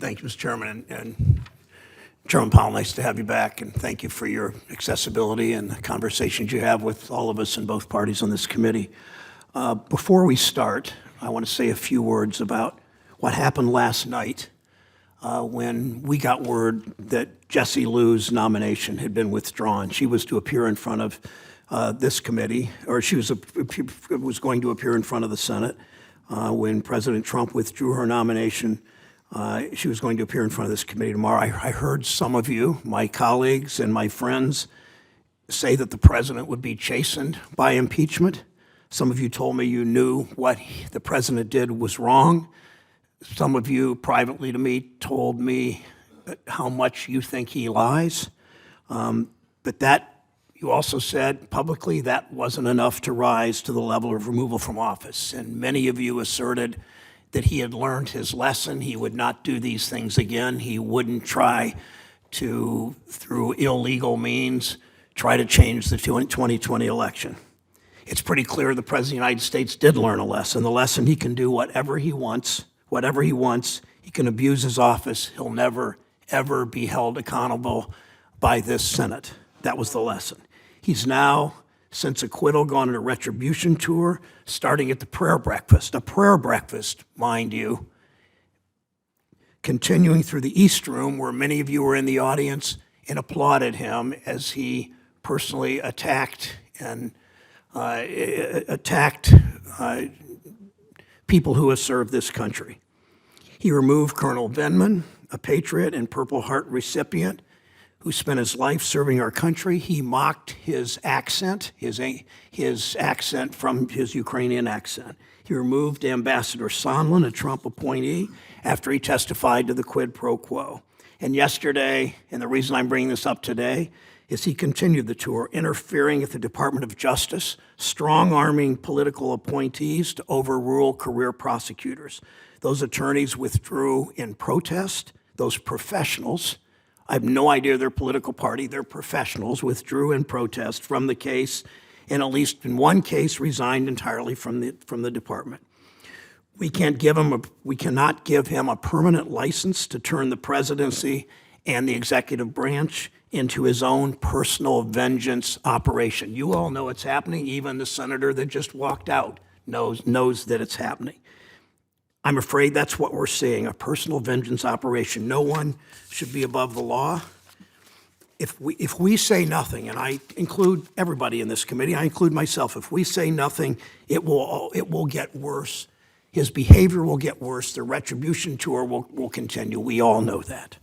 Thank you, Mr. Chairman. And Chairman Powell, nice to have you back, and thank you for your accessibility and the conversations you have with all of us in both parties on this committee. Before we start, I want to say a few words about what happened last night when we got word that Jessie Liu's nomination had been withdrawn. She was to appear in front of this committee, or she was going to appear in front of the Senate. When President Trump withdrew her nomination, she was going to appear in front of this committee tomorrow. I heard some of you, my colleagues and my friends, say that the president would be chastened by impeachment. Some of you told me you knew what the president did was wrong. Some of you privately to me told me how much you think he lies. But that, you also said publicly, that wasn't enough to rise to the level of removal from office. And many of you asserted that he had learned his lesson. He would not do these things again. He wouldn't try to, through illegal means, try to change the 2020 election. It's pretty clear the President of the United States did learn a lesson. The lesson he can do whatever he wants. He can abuse his office. He'll never, ever be held accountable by this Senate. That was the lesson. He's now, since acquittal, gone on a Retribution tour, starting at the prayer breakfast. A prayer breakfast, mind you, continuing through the East Room, where many of you were in the audience and applauded him as he personally attacked people who have served this country. He removed Colonel Vindman, a patriot and Purple Heart recipient who spent his life serving our country. He mocked his accent, his accent from his Ukrainian accent. He removed Ambassador Sondland, a Trump appointee, after he testified to the quid pro quo. And yesterday, and the reason I'm bringing this up today, is he continued the tour, interfering at the Department of Justice, strong-arming political appointees to overrule career prosecutors. Those attorneys withdrew in protest. Those professionals, I have no idea their political party, they're professionals, withdrew in protest from the case, and at least in one case resigned entirely from the department. We cannot give him a permanent license to turn the presidency and the executive branch into his own personal vengeance operation. You all know it's happening. Even the senator that just walked out knows that it's happening. I'm afraid that's what we're seeing, a personal vengeance operation. No one should be above the law. If we say nothing, and I include everybody in this committee, I include myself, if we say nothing, it will get worse. His behavior will get worse. The Retribution tour will continue. We all know that.